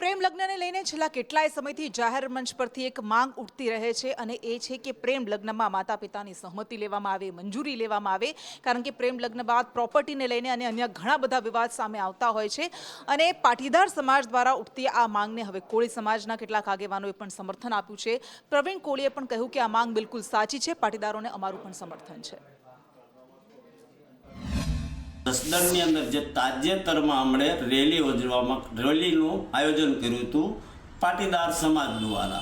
પ્રેમ લગ્નને લઈને છેલ્લા કેટલાય સમયથી જાહેર મંચ પરથી એક માંગ ઉઠતી રહે છે અને એ છે કે પ્રેમ લગ્નમાં માતા પિતાની સહમતિ લેવામાં આવે, મંજૂરી લેવામાં આવે, કારણ કે પ્રેમ લગ્ન બાદ પ્રોપર્ટીને લઈને અને અન્ય ઘણા બધા વિવાદ સામે આવતા હોય છે અને પાટીદાર સમાજ દ્વારા ઉઠતી આ માંગને હવે કોળી સમાજના કેટલાક આગેવાનોએ પણ સમર્થન આપ્યું છે। પ્રવીણ કોળીએ પણ કહ્યું કે આ માંગ બિલકુલ સાચી છે, પાટીદારોને અમારું પણ સમર્થન છે। જસદણની અંદર જે તાજેતરમાં હમણે રેલીનું આયોજન કર્યું હતું પાટીદાર સમાજ દ્વારા,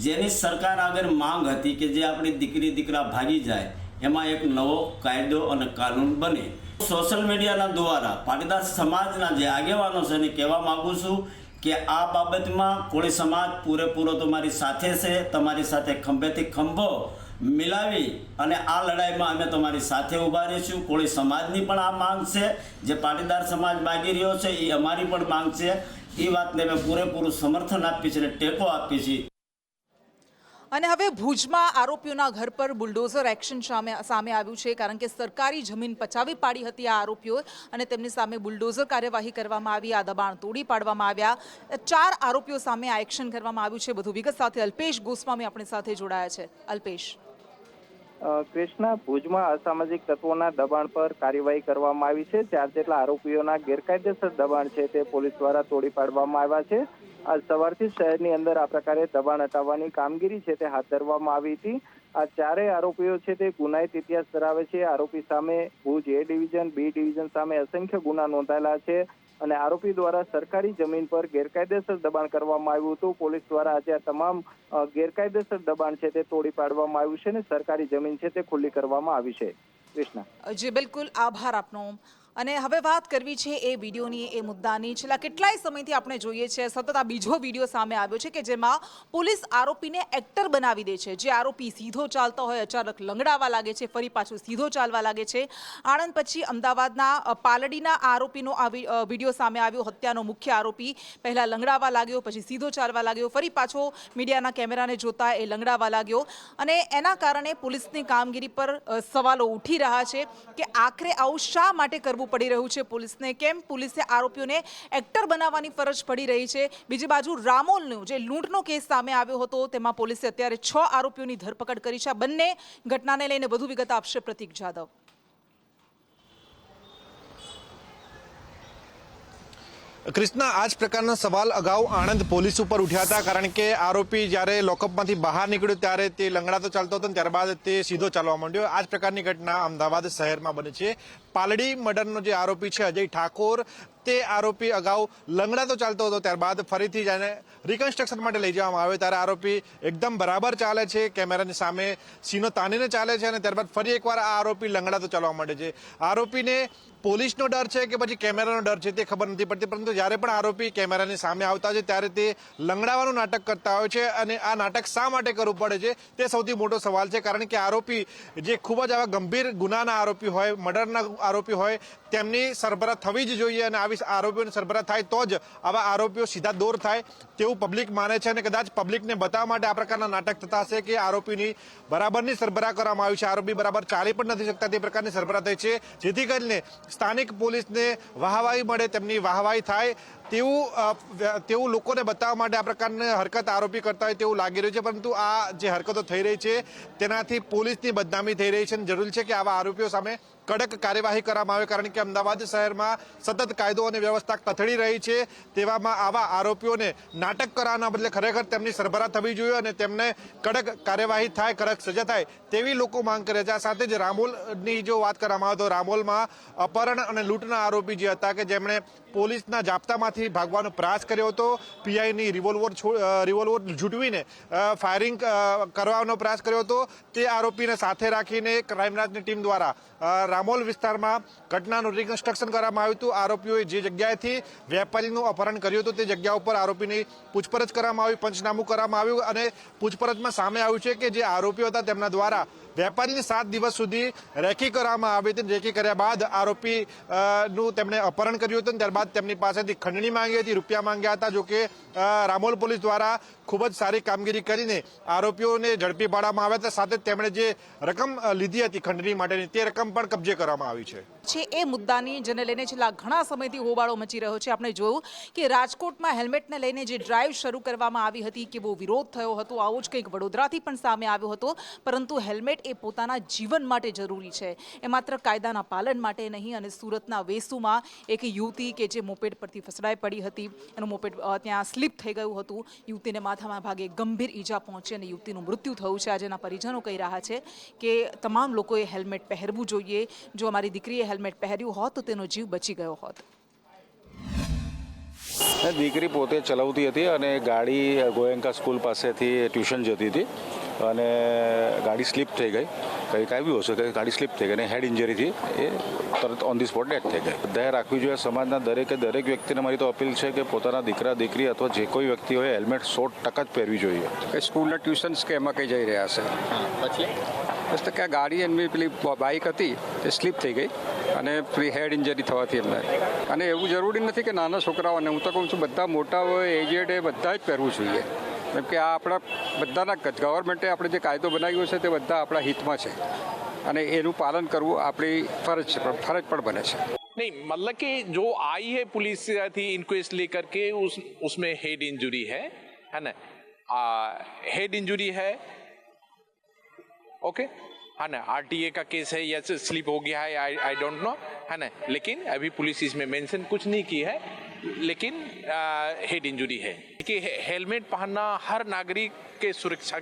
જેની સરકાર આગળ માંગ હતી કે જે આપણી દીકરી દીકરા ભાગી જાય એમાં એક નવો કાયદો અને કાનૂન બને। સોશિયલ મીડિયાના દ્વારા પાટીદાર સમાજના જે આગેવાનો છે એને કહેવા માગું છું કે આ બાબતમાં કોળી સમાજ પૂરેપૂરો તમારી સાથે છે, તમારી સાથે ખંભેથી ખંભો મિલાવી અને આ લડાઈમાં અમે તમારી સાથે ઊભા રહીશું। કોળી સમાજની પણ આ માંગ છે, જે પાટીદાર સમાજ માગી રહ્યો છે એ અમારી પણ માંગ છે। એ વાતને અમે પૂરેપૂરું સમર્થન આપીએ છીએ અને ટેકો આપીએ છીએ। અને હવે ભુજમાં આરોપીઓના ઘર પર બુલડોઝર એક્શન સામે આવ્યું છે, કારણ કે સરકારી જમીન પચાવી પાડી હતી આ આરોપીઓ અને તેમની સામે બુલડોઝર કાર્યવાહી કરવામાં આવી, આ દબાણ તોડી પાડવામાં આવ્યા। 4 આરોપીઓ સામે આ એક્શન કરવામાં આવ્યું છે। વધુ વિગત સાથે અલ્પેશ ગોસ્વામી આપણી સાથે જોડાયા છે। અલ્પેશ, કૃષ્ણા, ભુજમાં અસામાજિક તત્વોના દબાણ પર કાર્યવાહી કરવામાં આવી છે। 4 જેટલા આરોપીઓના ગેરકાયદેસર દબાણ છે તે પોલીસ દ્વારા તોડી પાડવામાં આવ્યા છે। આજ સવારથી શહેરની અંદર આ પ્રકારે દબાણ હટાવવાની કામગીરી છે તે હાથ ધરવામાં આવી હતી। આ 4 આરોપીઓ છે તે ગુનાહિત ઇતિહાસ ધરાવે છે। આરોપી સામે Bhuj A division, B division સામે અસંખ્ય ગુના નોંધાયેલા છે અને આરોપી દ્વારા સરકારી જમીન પર ગેરકાયદેસર દબાણ કરવામાં આવ્યું હતું। પોલીસ દ્વારા આજે આ તમામ ગેરકાયદેસર દબાણ છે તે તોડી પાડવામાં આવ્યું છે અને સરકારી જમીન છે તે ખુલ્લી કરવામાં આવી છે। કૃષ્ણા જી બિલકુલ, આભાર આપનો। અને હવે વાત કરવી છે એ વિડીયોની, એ મુદ્દાની। છેલ્લા કેટલાય સમયથી આપણે જોઈએ છીએ સતત આ બીજો વિડીયો સામે આવ્યો છે કે જેમાં પોલીસ આરોપીને એક્ટર બનાવી દે છે। જે આરોપી સીધો ચાલતો હોય અચાનક લંગડાવા લાગે છે, ફરી પાછું સીધો ચાલવા લાગે છે। આણંદ પછી અમદાવાદના પાલડીના આરોપીનો આ વિડીયો સામે આવ્યો। હત્યાનો મુખ્ય આરોપી પહેલા લંગડાવા લાગ્યો, પછી સીધો ચાલવા લાગ્યો, ફરી પાછો મીડિયાના કેમેરાને જોતા એ લંગડાવા લાગ્યો અને એના કારણે પોલીસની કામગીરી પર સવાલો ઉઠી રહ્યા છે કે આખરે આવું શા માટે કરવું પડી રહ્યું છે પોલીસને? કેમ પોલીસે આરોપીઓને એક્ટર બનાવવાની ફરજ પડી રહી છે? બીજી બાજુ રામોલનો જે લૂંટનો કેસ સામે આવ્યો હતો તેમાં પોલીસે અત્યારે 6 આરોપીઓની ધરપકડ કરી છે। આ બંને ઘટનાને લઈને વધુ વિગત આપશે પ્રતીક જાદવ। કૃષ્ણા, આ જ પ્રકારના સવાલ અગાઉ આણંદ પોલીસ ઉપર ઉઠ્યા હતા, કારણ કે આરોપી જ્યારે લોકઅપમાંથી બહાર નીકળ્યો ત્યારે તે લંગડાતો ચાલતો હતો, ત્યારબાદ તે સીધો ચાલવા માંડ્યો। આ જ પ્રકારની ઘટના અમદાવાદ શહેરમાં બની છે। પાલડી મર્ડરનો જે આરોપી છે અજય ઠાકોર, તે આરોપી અગાઉ લંગડાતો ચાલતો હતો, ત્યારબાદ ફરીથી જેને રિકન્સ્ટ્રક્શન માટે લઈ જવામાં આવ્યો ત્યારે આરોપી એકદમ બરાબર ચાલે છે, કેમેરાની સામે સીનો તાનીને ચાલે છે અને ત્યારબાદ ફરી એકવાર આ આરોપી લંગડાતો ચાલવા માંડે છે। આરોપીને પોલીસનો ડર છે કે પછી કેમેરાનો ડર છે તે ખબર નથી પડતી, પરંતુ જ્યારે પણ આરોપી કેમેરાની સામે આવતા છે ત્યારે તે લંગડાવાનું નાટક કરતા હોય છે અને આ નાટક શા માટે કરવું પડે છે તે સૌથી મોટો સવાલ છે। કારણ કે આરોપી જે ખૂબ જ આવા ગંભીર ગુનાના આરોપી હોય, મર્ડરના આરોપી હોય, તેમની સરભરા થવી જ જોઈએ અને આવી આરોપીઓની સરભરા થાય તો જ આવા આરોપીઓ સીધા દોર થાય તેવું પબ્લિક માને છે અને કદાચ પબ્લિકને બતાવવા માટે આ પ્રકારના નાટક થતા હશે કે આરોપીની બરાબરની સરભરા કરવામાં આવી છે, આરોપી બરાબર ચાલી પણ નથી શકતા તે પ્રકારની સરભરા થઈ છે, જેથી કરીને સ્થાનિક પોલીસને વાહવાહી મળે, તેમની વાહવાહી થાય તેવું લોકોને બતાવવા માટે આ પ્રકારની હરકત આરોપી કરતા હોય તેવું લાગી રહ્યું છે। પરંતુ આ જે હરકતો થઈ રહી છે તેનાથી પોલીસની બદનામી થઈ રહી છે અને જરૂરી છે કે આવા આરોપીઓ સામે કડક કાર્યવાહી કરવામાં આવે, કારણ કે અમદાવાદ શહેરમાં સતત કાયદો અને વ્યવસ્થા કથળી રહી છે। તેવામાં આવા આરોપીઓને નાટક કરવાના બદલે ખરેખર તેમની સરભરા થવી જોઈએ અને તેમને કડક કાર્યવાહી થાય, કડક સજા થાય તેવી લોકો માંગ કરે છે। આ સાથે જ રામોલની જો વાત કરવામાં આવે તો રામોલમાં અપહરણ અને લૂંટના આરોપી જે હતા કે જેમણે પોલીસના જાપ્તામાંથી ભાગવાનો પ્રયાસ કર્યો હતો, પીઆઈની રિવોલ્વર ઝૂંટવીને ફાયરિંગ કરવાનો પ્રયાસ કર્યો હતો, તે આરોપીને સાથે રાખીને ક્રાઇમ બ્રાન્ચની ટીમ દ્વારા રામોલ વિસ્તારમાં ઘટનાનું રિકન્સ્ટ્રક્શન કરવામાં આવ્યું હતું। આરોપીઓએ જે જગ્યાએથી વેપારીનું અપહરણ કર્યું હતું તે જગ્યા ઉપર આરોપીની પૂછપરછ કરવામાં આવી, પંચનામું કરવામાં આવ્યું અને પૂછપરછમાં સામે આવ્યું છે કે જે આરોપીઓ હતા તેમના દ્વારા વેપારીને 7 દિવસ સુધી રેકી કરવામાં આવી હતી। રેકી કર્યા બાદ આરોપીનું તેમણે અપહરણ કર્યું હતું, ત્યારબાદ તેમની પાસેથી ખંડણી મની માંગી હતી, રૂપિયા માંગ્યા હતા. જોકે રામોલ પોલીસ દ્વારા ખૂબ જ સારી કામગીરી કરીને આરોપીઓને ઝડપી પાડવામાં આવ્યા હતા. સાથે તેમણે જે રકમ લીધી હતી ખંડણી માટેની તે રકમ પણ કબજે કરવામાં આવી છે. એ મુદ્દાની જેને લઈને છેલ્લા ઘણા સમયથી હોબાળો મચી રહ્યો છે. આપણે જોયું કે રાજકોટમાં હેલ્મેટને લઈને જે ડ્રાઈવ શરૂ કરવામાં આવી હતી કેવો વિરોધ થયો હતો. આવો જ કંઈક વડોદરાથી પણ સામે આવ્યો હતો. પરંતુ હેલ્મેટ એ પોતાના જીવન માટે જરૂરી છે, એ માત્ર કાયદાના પાલન માટે નહીં. અને સુરતના વેસુમાં એક યુવતી કે જે મોપેડ પરથી ફસડાઈ પડી હતી, એનું મોપેડ ત્યાં સ્લીપ થઈ ગયું હતું. યુવતીને માથામાં ભાગે ગંભીર ઈજા પહોંચી અને યુવતીનું મૃત્યુ થયું છે. આજે એના પરિજનો કહી રહ્યા છે કે તમામ લોકોએ હેલ્મેટ પહેરવું જોઈએ. જો અમારી દીકરીએ હેલ્મેટ પહેર્યું હોત તો તેનો જીવ બચી ગયો હોત. દીકરી પોતે ચલાવતી હતી અને ગાડી ગોયંકા સ્કૂલ પાસેથી ટ્યુશન જતી હતી અને ગાડી સ્લીપ થઈ ગઈ. કંઈક આવ્યું હશે કે ગાડી સ્લીપ થઈ ગઈ અને હેડ ઇન્જરીથી એ તરત ઓન ધી સ્પોટ ડેથ થઈ ગઈ. બધાએ રાખવી જોઈએ. સમાજના દરેક વ્યક્તિને મારી તો અપીલ છે કે પોતાના દીકરા દીકરી અથવા જે કોઈ વ્યક્તિ હોય હેલ્મેટ 100% જ પહેરવી જોઈએ. કે સ્કૂલના ટ્યુશન્સ કે એમાં કંઈ જઈ રહ્યા છે પછી બસ તો કે ગાડી એમની પેલી બાઇક હતી તે સ્લીપ થઈ ગઈ અને પેલી હેડ ઇન્જરી થવાથી એમને. અને એવું જરૂરી નથી કે નાના છોકરાઓને, હું તો કહું છું બધા મોટા હોય એજેડ એ બધા જ પહેરવું જોઈએ. કેમ કે આ આપણા બધાના ગવર્મેન્ટે આપણે જે કાયદો બનાવ્યો છે તે બધા આપણા હિતમાં છે અને એનું પાલન કરવું આપણી ફરજ પણ બને છે. नहीं मतलब कि जो आई है पुलिस थी इंक्वेस्ट लेकर के उसमें हेड इंजरी है ना, हेड इंजरी है ओके है ना. आरटीए का केस है या स्लिप हो गया है आई डोंट नो है ना, लेकिन अभी पुलिस इसमें मेंशन कुछ नहीं की है, लेकिन हेड इंजरी है. कि हेलमेट पहनना हर नागरिक के सुरक्षा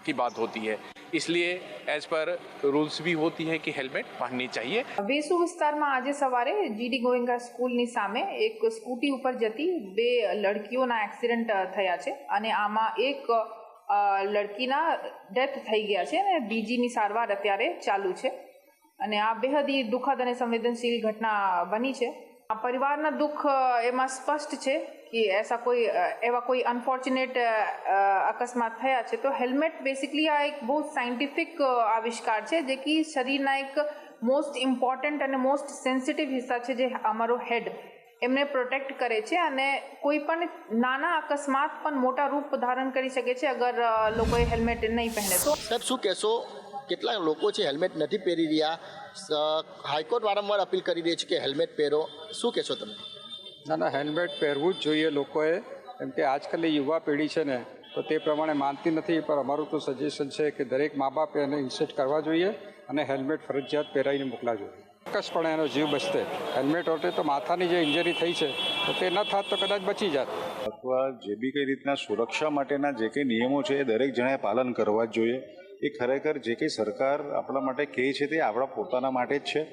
की बात होती है, इसलिए एज पर रूल्स भी होती है कि हेलमेट पहननी चाहिए. વેસુ વિસ્તારમાં આજે સવારે જીડી ગોયંકા સ્કૂલની સામે એક સ્કૂટી ઉપર જતી બે લડકીઓના એક્સિડન્ટ થયા છે અને આમાં એક લડકીના ડેથ થઈ ગયા છે અને બીજીની સારવાર અત્યારે ચાલુ છે. અને આ બેહદ દુઃખદ અને સંવેદનશીલ ઘટના બની છે. આ પરિવારના દુઃખ એમાં સ્પષ્ટ છે कि एवा कोई अनफॉर्चुनेट अकस्मात थया छे. तो हेल्मेट बेसिकली आ एक बहुत साइंटिफिक आविष्कार है जे कि शरीरना एक मोस्ट इम्पोर्टंट और मोस्ट सेंसिटिव हिस्सा है जे अमारो हेड एमने प्रोटेक्ट करे छे અને કોઈ પણ નાના અકસ્માત પણ મોટા રૂપ ધારણ કરી શકે છે અગર લોકોએ હેલ્મેટ નહીં પહેરે તો. સાહેબ શું કહેશો, કેટલા લોકો છે હેલ્મેટ નથી પહેરી રહ્યા, હાઈકોર્ટ વારંવાર અપીલ કરી રહી છે કે હેલ્મેટ પહેરો, શું કહેશો તમે? ના હેલ્મેટ પહેરવું જ જોઈએ લોકોએ. કેમ કે આજકાલની યુવા પેઢી છે ને તો તે પ્રમાણે માનતી નથી. પણ અમારું તો સજેશન છે કે દરેક મા બાપે એને ઇન્સેટ કરવા જોઈએ અને હેલ્મેટ ફરજિયાત પહેરાવીને મોકલા જોઈએ. ચોક્કસપણે એનો જીવ બચતે. હેલ્મેટ હોતે તો માથાની જે ઇન્જરી થઈ છે તો તે ન થાત તો કદાચ બચી જાત. અથવા જે બી કઈ રીતના સુરક્ષા માટેના જે કંઈ નિયમો છે એ દરેક જણાએ પાલન કરવા જ જોઈએ. એ ખરેખર જે કંઈ સરકાર આપણા માટે કહે છે તે આપણા પોતાના માટે જ છે.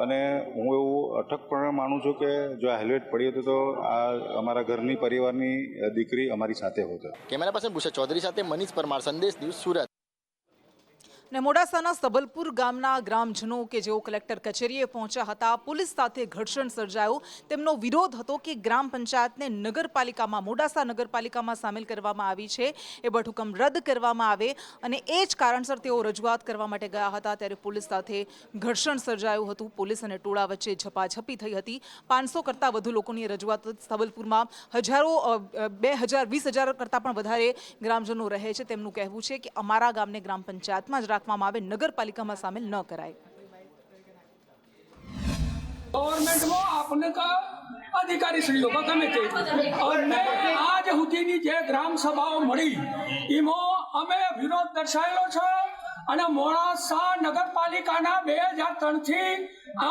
અને હું એવું અટકપણે માનું છું કે જો આ હેલ્મેટ પડી હતું તો આ અમારા ઘરની પરિવારની દીકરી અમારી સાથે હોત. કેમેરા પર્સન ભૂષણ ચૌધરી સાથે મનીષ પરમાર, સંદેશ ન્યૂઝ, સુરત. ને મોડાસાના સબલપુર ગામના ગ્રામજનો કે જેઓ કલેક્ટર કચેરીએ પહોંચ્યા હતા, પોલીસ સાથે ઘર્ષણ સર્જાયું. તેમનો વિરોધ હતો કે ગ્રામ પંચાયતને નગરપાલિકામાં, મોડાસા નગરપાલિકામાં સામેલ કરવામાં આવી છે, એ વટહુકમ રદ કરવામાં આવે. અને એ જ કારણસર તેઓ રજૂઆત કરવા માટે ગયા હતા ત્યારે પોલીસ સાથે ઘર્ષણ સર્જાયું હતું. પોલીસ અને ટોળા વચ્ચે ઝપાઝપી થઈ હતી. 500 કરતાં વધુ લોકોની રજૂઆત સબલપુરમાં. હજારો 20,000 કરતાં પણ વધારે ગ્રામજનો રહે છે. તેમનું કહેવું છે કે અમારા ગામને ગ્રામ પંચાયતમાં જ રાખવામાં આવે, નગરપાલિકામાં સામેલ ન કરાય. ગવર્મેન્ટમાં આપણે અધિકારી શ્રી લોકો ગમે તે અને આજ સુધીની જે ગ્રામ સભાઓ મળી એમાં અમે વિરોધ દર્શાવેલો છે. અને મોડાસા નગરપાલિકાના 2003થી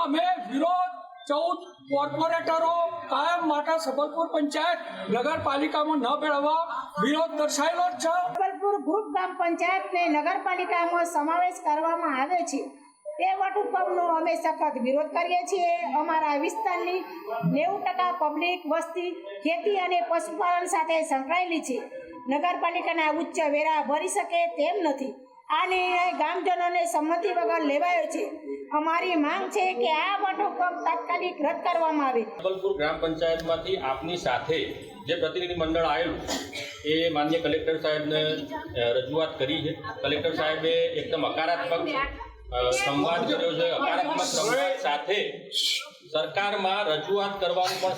અમે વિરોધ 14 કોર્પોરેટરો કાયમ માટે સબલપુર પંચાયત નગરપાલિકામાં ન મેળવવા વિરોધ દર્શાવેલો જ છે. સબલપુર ગ્રુપ ગ્રામ પંચાયતને નગરપાલિકામાં સમાવેશ કરવામાં આવે છે તે વટહુકમનો અમે સખત વિરોધ કરીએ છીએ. અમારા વિસ્તારની 90% પબ્લિક વસ્તી ખેતી અને પશુપાલન સાથે સંકળાયેલી છે. નગરપાલિકાના ઉચ્ચ વેરા ભરી શકે તેમ નથી. આ નિર્ણય ગામજનોને સંમતિ વગર લેવાયો છે. અમારી માંગ છે કે આ વટહુકમ તાત્કાલિક રદ કરવામાં આવે. સબલપુર ગ્રામ પંચાયતમાંથી આપની સાથે જે પ્રતિનિધિ મંડળ આવેલું એ માનનીય કલેક્ટર સાહેબને રજૂઆત કરી છે. કલેક્ટર સાહેબે એકદમ હકારાત્મક સંવાદ કર્યો છે, હકારાત્મક સંવાદ સાથે સરકારમાં રજૂઆત કરવાનું પણ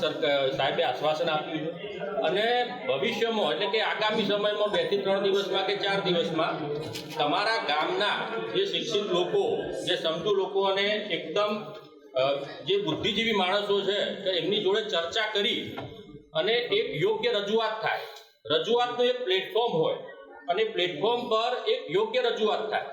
સાહેબે આશ્વાસન આપ્યું છે અને ભવિષ્યમાં એટલે કે આગામી સમયમાં 2 થી 3 દિવસમાં કે 4 દિવસમાં તમારા ગામના જે શિક્ષિત લોકો, જે સમજુ લોકો અને એકદમ જે બુદ્ધિજીવી માણસો છે તો એમની જોડે ચર્ચા કરી અને એક યોગ્ય રજૂઆત થાય, રજૂઆતનું એક પ્લેટફોર્મ હોય અને પ્લેટફોર્મ પર એક યોગ્ય રજૂઆત થાય.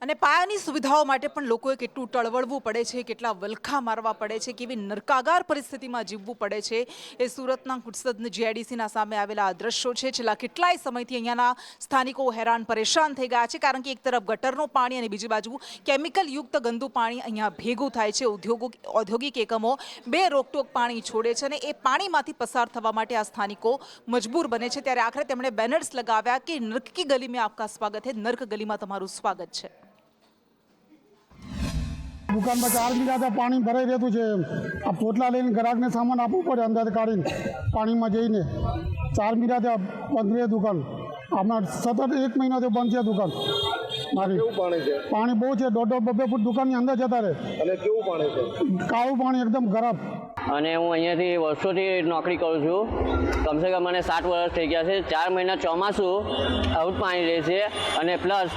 અને પાયાની સુવિધાઓ માટે પણ લોકોએ કેટલું ટળવળવું પડે છે, કેટલા વલખા મારવા પડે છે, કેવી નરકાગાર પરિસ્થિતિમાં જીવવું પડે છે, એ સુરતના કુટસદ GIDCના સામે આવેલા આ દ્રશ્યો છે. છેલ્લા કેટલાય સમયથી અહીંયાના સ્થાનિકો હેરાન પરેશાન થઈ ગયા છે, કારણ કે એક તરફ ગટરનું પાણી અને બીજી બાજુ કેમિકલ યુક્ત ગંદુ પાણી અહીંયા ભેગું થાય છે. ઔદ્યોગિક એકમો બે રોકટોક પાણી છોડે છે અને એ પાણીમાંથી પસાર થવા માટે આ સ્થાનિકો મજબૂર બને છે. ત્યારે આખરે તેમણે બેનર્સ લગાવ્યા કે નર્ક કી ગલી में आपका स्वागत है, नर्क गलीમાં તમારું સ્વાગત છે. દુકાનમાં 4 મીટર પાણી ભરાઈ રહેતું છે. આ પોટલા લઈને ગ્રાહકને સામાન આપવું પડે, અંદર કાઢીને પાણીમાં જઈને. 4 મીટર બંધ રહે દુકાન. આમાં સતત 1 મહિનાથી બંધ છે દુકાન મારી. પાણી બહુ છે, 1.5-2 ફૂટ દુકાનની અંદર જતા રહે. અને કેવું પાણી છે? કાળું પાણી, એકદમ ખરાબ. અને હું અહીંયાથી વર્ષોથી નોકરી કરું છું. કમસે કમ મને 7 વર્ષ થઈ ગયા છે. 4 મહિના ચોમાસું આવું પાણી રહે છે અને પ્લસ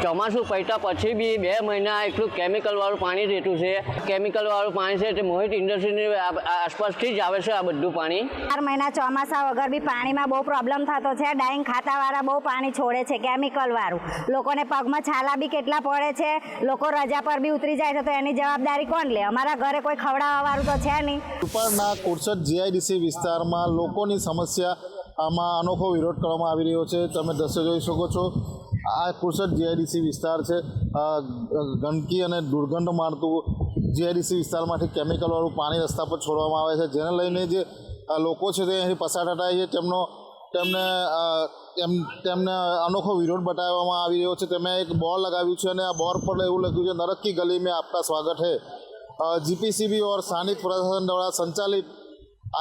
ચોમાસું પૈતા પછી બી 2 મહિના એટલું કેમિકલવાળું પાણી રહેતું છે. કેમિકલવાળું પાણી છે તે મોહિત ઇન્ડસ્ટ્રીની આસપાસથી જ આવે છે આ બધું પાણી. 4 મહિના ચોમાસા વગર બી પાણીમાં બહુ પ્રોબ્લેમ થતો છે. ડાઈંગ ખાતાવાળા બહુ પાણી છોડે છે કેમિકલવાળું. લોકોને પગમાં છાલા બી કેટલા પડે છે. લોકો રજા પર બી ઉતરી જાય છે તો એની જવાબદારી કોણ લે? અમારા ઘરે કોઈ ખવડાવવાવાળું તો છે નહીં. ઉપરના કુટસદ GIDC વિસ્તારમાં લોકોની સમસ્યા આમાં અનોખો વિરોધ કરવામાં આવી રહ્યો છે. તમે દ્રશ્ય જોઈ શકો છો. આ કુટસદ GIDC વિસ્તાર છે. ગંદકી અને દુર્ગંધ મારતું GIDC વિસ્તારમાંથી કેમિકલવાળું પાણી રસ્તા પર છોડવામાં આવે છે, જેને લઈને જે લોકો છે તે અહીં પસાર થતા છે તેમને અનોખો વિરોધ બતાવવામાં આવી રહ્યો છે. તેમણે એક બોર્ડ લગાવ્યું છે અને આ બોર્ડ પર એવું લખ્યું છે, नरक की गली में आपका स्वागत है. GPCB और स्थानिक प्रशासन द्वारा संचालित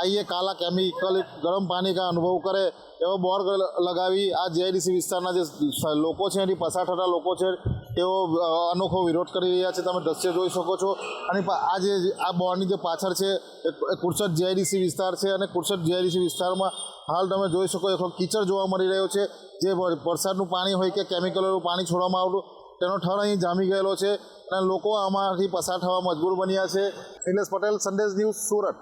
आइए काला केमिकल गर्म पानी का अनुभव करे एवं बोर्ड लगावी आ GIDC વિસ્તારના જે લોકો છે એની પસાર થતા લોકો છે તેઓ અનોખો વિરોધ કરી રહ્યા છે. તમે દ્રશ્ય જોઈ શકો છો. અને આ જે આ બોર્ડની જે પાછળ છે એ કુટસદ GIDC વિસ્તાર છે અને કુટસદ GIDC વિસ્તારમાં હાલ તમે જોઈ શકો છો કીચડ જોવા મળી રહ્યો છે. જે વરસાદનું પાણી હોય કે કેમિકલવાળું પાણી છોડવામાં આવતું તેનો ઠર અહીં જામી ગયેલો છે અને લોકો આમાંથી પસાર થવા મજબૂર બન્યા છે. નિલેશ પટેલ, સંદેશ ન્યૂઝ, સુરત.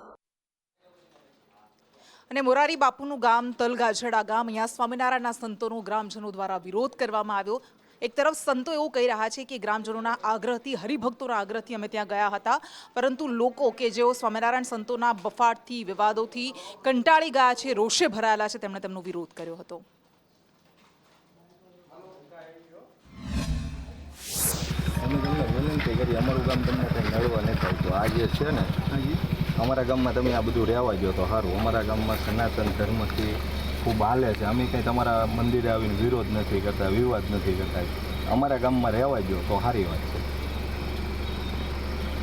અને મોરારી બાપુનું ગામ તલગાજડા ગામ, અહીંયા સ્વામિનારાયણના સંતોનો ગ્રામજનો દ્વારા વિરોધ કરવામાં આવ્યો. એક તરફ સંતો એવું કહી રહ્યા છે કે ગ્રામજનોના આગ્રહથી, હરિભક્તોના આગ્રહથી અમે ત્યાં ગયા હતા, પરંતુ લોકો કે જેઓ સ્વામિનારાયણ સંતોના બફાટથી, વિવાદોથી કંટાળી ગયા છે, રોષે ભરાયેલા છે, તેમણે તેમનો વિરોધ કર્યો હતો. વિનંતી કરી અમારું ગામ તમને કંઈ નડવા નથી આવતું. આ જે છે ને અમારા ગામમાં તમે આ બધું રહેવા દો તો સારું. અમારા ગામમાં સનાતન ધર્મથી ખૂબ હાલે છે. અમે કંઈ તમારા મંદિરે આવીને વિરોધ નથી કરતા, વિવાદ નથી કરતા. અમારા ગામમાં રહેવા દો તો સારી વાત છે.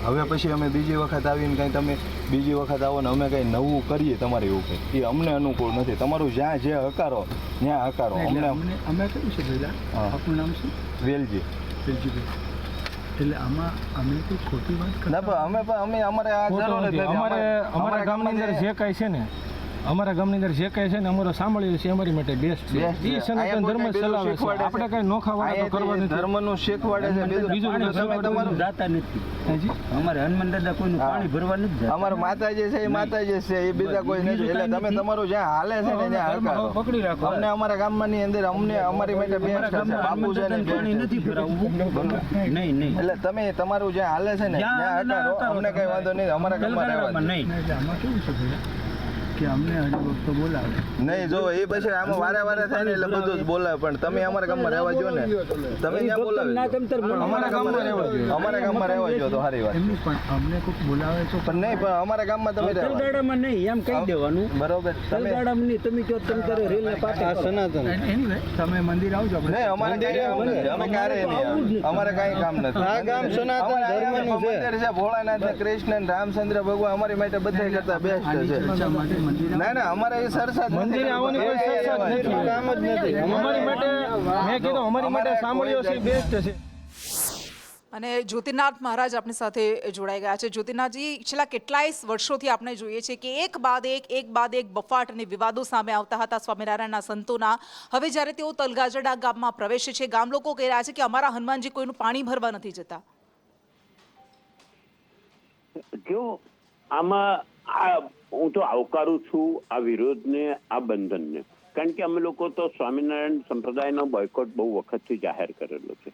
હવે પછી અમે બીજી વખત આવીને કંઈ તમે બીજી વખત આવો ને અમે કંઈ નવું કરીએ તમારે એવું કંઈ, એ અમને અનુકૂળ નથી. તમારું જ્યાં જે હકારો ત્યાં હકારો. અમને અમે કયું છે પહેલાં? આપનું નામ શું? વેલજી. એટલે આમાં અમે કોઈ ખોટી વાત ના, પણ અમે અમારે આ જરૂર નથી. અમારા ગામની અંદર જે કાંઈ છે ને, અમારા ગામની અંદર જે કાંઈ છે ને અમારો સાંભળ્યું છે અમારી માટે બેસ્ટ છે. એ સનાતન ધર્મ ચલાવે છે. આપણે કાંઈ નોખાવાળા તો કરવા નથી. ધર્મનું શીખવાડે છે. બીજું તમારું જાતા નથી. અમારે હનુમાન દાદા કોઈનું પાણી ભરવા નથી જતા. અમારા માતાજી છે એ માતાજી છે, એ બીજા કોઈ નથી. એટલે તમે તમારું જ્યાં હાલે છે ને ત્યાં હકારો પકડી રાખો. અમને અમારા ગામમાં ની અંદર અમને અમારી માટે બેસ્ટ છે. બાપુ છે ને પાણી નથી ભરાવવું. નહીં. એટલે તમે તમારું જ્યાં હાલે છે ને ત્યાં હકારો. અમને કઈ વાંધો નહીં. અમારા ગામમાં રહેવા નહીં. આમાં કેવું છે કે અમને હરિભક્તો બોલાવે નહીં. જો એ પછી આમાં વારે થાય ને એટલે બધું જ બોલાવે. પણ તમે અમારા ગામમાં રહેવા જો ને, તમે ત્યાં બોલાવે અમારા ગામમાં રહેવા જો. અમારા ગામમાં રહેવા જો તો સારી વાત. એમની પણ અમને કોઈ બોલાવે છો પણ નહીં, પણ અમારા ગામમાં તમે તલગાડામાં નહીં એમ કહી દેવાનું. બરોબર. તલગાડામાં નહીં. તમે કહો તમે કરે રેલ ને પાટા સનાતન. એનીવે તમે મંદિર આવજો. નહીં, અમારે કઈ અમે ક્યારે નહીં. અમારે કઈ કામ નથી. આ ગામ સનાતન ધર્મનું છે. મંદિર છે ભોળાનાથ ને કૃષ્ણ ને રામચંદ્ર ભગવાન અમારી માટે બધા કરતા બેસ્ટ છે. ના, અમારે એ સરસાદ મંદિરે આવવાની કોઈ સરસાદ નથી. કામ જ નથી અમારી માટે. મેં કીધું અમારી માટે સાંભળ્યો છે બેસ્ટ છે. અને જ્યોતિર્નાથ મહારાજ આપણી સાથે જોડાઈ ગયા છે. જ્યોતિર્નાથજી, છેલ્લા કેટલાય વર્ષોથી આપણે જોઈએ છે કે એક બાદ એક બફાટ અને વિવાદો સામે આવતા હતા સ્વામિનારાયણના સંતોના. હવે જ્યારે તેઓ તલગાજરડા ગામમાં પ્રવેશે છે, ગામ લોકો કહી રહ્યા છે કે અમારા હનુમાનજી કોઈનું પાણી ભરવા નથી જતા. જો આમાં હું તો આવકારું છું આ વિરોધને, આ બંધનને, કારણ કે અમે લોકો તો સ્વામિનારાયણ સંપ્રદાયનો બોયકોટ બહુ વખતથી જાહેર કરેલો છે.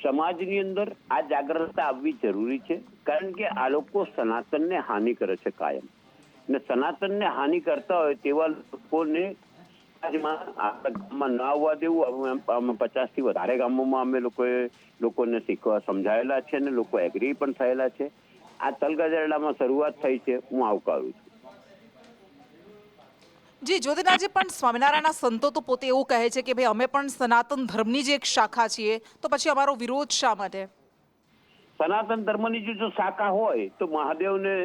સમાજની અંદર આ જાગૃતતા આવવી જરૂરી છે, કારણ કે આ લોકો સનાતનને હાનિ કરે છે કાયમ, ને સનાતનને હાનિ કરતા હોય તેવા લોકોને સમાજમાં આપણા ગામમાં ન આવવા દેવું. અમે 50 થી વધારે ગામોમાં અમે લોકોને શીખવા સમજાયેલા છે અને લોકો એગ્રી પણ થયેલા છે. આ તલગાજરડામાં શરૂઆત થઈ છે, હું આવકારું છું. જી જ્યોતિર્નાથજી, પણ સ્વામિનારાયણના સંતો તો પોતે એવું કહે છે કે ભાઈ અમે પણ સનાતન ધર્મની જ એક શાખા છીએ, તો પછી અમારો વિરોધ શા માટે? સનાતન ધર્મની જો શાખા હોય તો મહાદેવને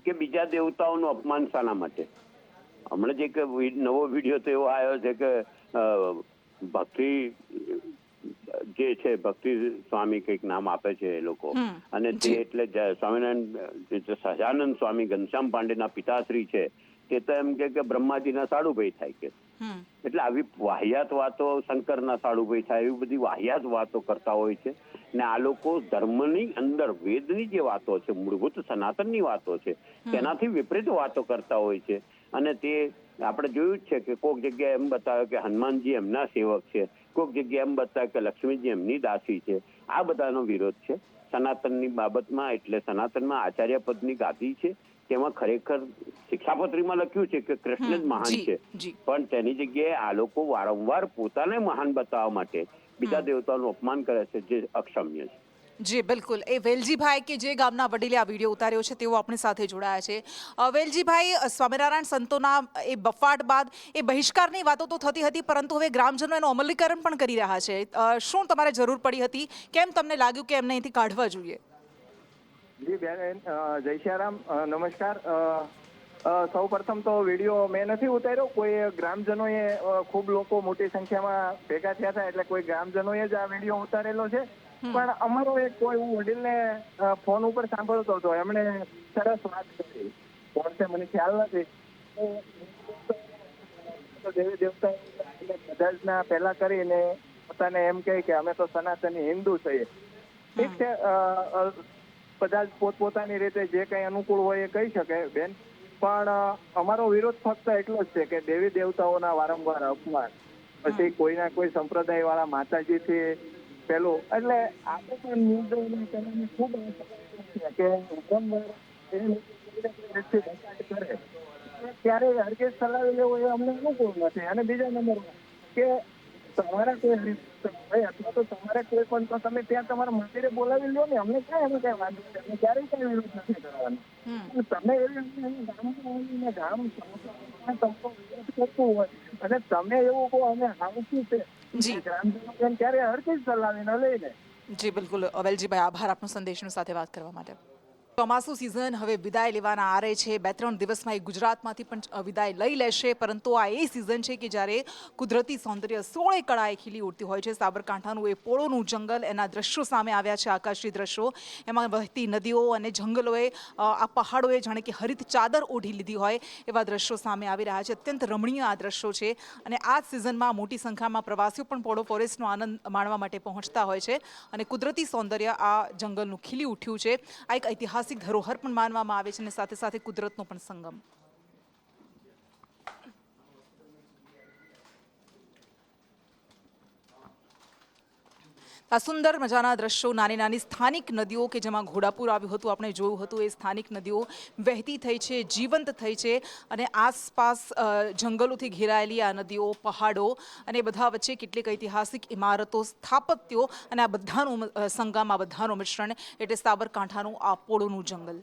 કે બીજા દેવતાઓનું અપમાન શાના માટે? હમણાં જ એક નવો વિડીયો તો એવો આવ્યો છે કે ભક્તિ જે છે, ભક્તિ સ્વામી કંઈક નામ આપે છે એ લોકો, અને તે એટલે સ્વામિનારાયણ સહજાનંદ સ્વામી ઘનશ્યામ પાંડેના પિતાશ્રી છે, તે તો એમ કે બ્રહ્માજીના સાડુભાઈ થાય કે. એટલે આવી વાહિયાત વાતો, શંકરના સાડુભાઈ થાય, એવી બધી વાહિયાત વાતો કરતા હોય છે. ને આ લોકો ધર્મની અંદર વેદની જે વાતો છે, મૂળભૂત સનાતનની વાતો છે, તેનાથી વિપરીત વાતો કરતા હોય છે. અને તે આપણે જોયું જ છે કે કોઈક જગ્યાએ એમ બતાવે કે હનુમાનજી એમના સેવક છે, કોઈક જગ્યાએ એમ બતાવે કે લક્ષ્મીજી એમની દાસી છે. આ બધાનો વિરોધ છે સનાતનની બાબતમાં. એટલે સનાતનમાં આચાર્ય પદની ગાદી છે, તેમાં ખરેખર શિક્ષાપત્રીમાં લખ્યું છે કે કૃષ્ણ જ મહાન છે, પણ તેની જગ્યાએ આ લોકો વારંવાર પોતાને મહાન બતાવવા માટે બીજા દેવતાઓનું અપમાન કરે છે, જે અક્ષમ્ય છે. જી બિલકુલ. એ વેલજીભાઈ કે જે ગામના વડીલે આ વિડીયો ઉતાર્યો છે તેઓ આપણી સાથે જોડાયા છે. વેલજીભાઈ, સ્વામિનારાયણ સંતોના એ બફાટ બાદ એ બહિષ્કારની વાતો તો થતી હતી, પરંતુ હવે ગ્રામજનો એનું અમલીકરણ પણ કરી રહ્યા છે. શું તમારે જરૂર પડી હતી? કેમ તમને લાગ્યું કે એમને અહીંથી કાઢવા જોઈએ? જી બેન, જય શ્યારામ, નમસ્કાર. સૌ પ્રથમ તો વિડીયો મેં નથી ઉતાર્યો, કોઈ ગ્રામજનોએ, ખૂબ લોકો મોટી સંખ્યામાં ભેગા થયા હતા એટલે કોઈ ગ્રામજનોએ જ આ વિડીયો ઉતારેલો છે. પણ અમારો એક કોઈ હું વડીલને ફોન ઉપર સાંભળતો હતો, એમણે સરસ વાત કરી, કોણ છે મને ખ્યાલ નથી. દેવી દેવતા બધા જ ના પહેલા કરીને પોતાને એમ કહે કે અમે તો સનાતની હિન્દુ છીએ. ઠીક છે, બધા જ પોતપોતાની રીતે જે કંઈ અનુકૂળ હોય એ કહી શકે બેન, પણ અમારો વિરોધ ફક્ત એટલો જ છે કે દેવી દેવતાઓના વારંવાર અપમાન, પછી કોઈના કોઈ સંપ્રદાય વાળા માતાજીથી પેલું, એટલે આપણે પણ નિર્દય ખૂબ કે કરે ત્યારે હરગેજ ચલાવી લેવો એ અમને અનુકૂળ નથી. અને બીજા નંબરમાં કે તમારા કોઈ અથવા તો તમારે કોઈ પણ, તો તમે ત્યાં તમારા મંદિરે બોલાવી લો ને, અમને ક્યાં એનું કઈ વાંધો નથી, અમે ક્યારેય કઈ વિરોધ નથી કરવાનો. તમે એવી ગામ કરતું હોય અને તમે એવું કહો અમે હાઉસી છે, ગ્રામજનો ત્યારે હરકત ચલાવીને લઈને. જી બિલકુલ વેલજીભાઈ, આભાર આપનો સંદેશનો સાથે વાત કરવા માટે. ચોમાસું સિઝન હવે વિદાય લેવાના આરે છે. 2-3 દિવસમાં એ ગુજરાતમાંથી પણ વિદાય લઈ લેશે, પરંતુ આ એ સિઝન છે કે જ્યારે કુદરતી સૌંદર્ય 16 કળાએ ખીલી ઉઠતી હોય છે. સાબરકાંઠાનું એ પોળોનું જંગલ, એના દ્રશ્યો સામે આવ્યા છે, આકાશી દ્રશ્યો. એમાં વહેતી નદીઓ અને જંગલોએ, આ પહાડોએ જાણે કે હરિત ચાદર ઓઢી લીધી હોય એવા દ્રશ્યો સામે આવી રહ્યા છે. અત્યંત રમણીય આ દ્રશ્યો છે. અને આ જ સિઝનમાં મોટી સંખ્યામાં પ્રવાસીઓ પણ પોળો ફોરેસ્ટનો આનંદ માણવા માટે પહોંચતા હોય છે. અને કુદરતી સૌંદર્ય આ જંગલનું ખીલી ઉઠ્યું છે. આ એક ઐતિહાસિક ધરોહર પણ માનવામાં આવે છે અને સાથે સાથે કુદરતનો પણ સંગમ. આ સુંદર મજાના દ્રશ્યો, નાની નાની સ્થાનિક નદીઓ કે જેમાં ઘોડાપુર આવ્યું હતું, આપણે જોયું હતું, એ સ્થાનિક નદીઓ વહેતી થઈ છે, જીવંત થઈ છે. અને આસપાસ જંગલોથી ઘેરાયેલી આ નદીઓ, પહાડો અને બધા વચ્ચે કેટલીક ઐતિહાસિક ઇમારતો, સ્થાપત્યો અને આ બધાનું સંગમ, આ બધાનું મિશ્રણ એટલે સાબરકાંઠાનું આ પોળોનું જંગલ.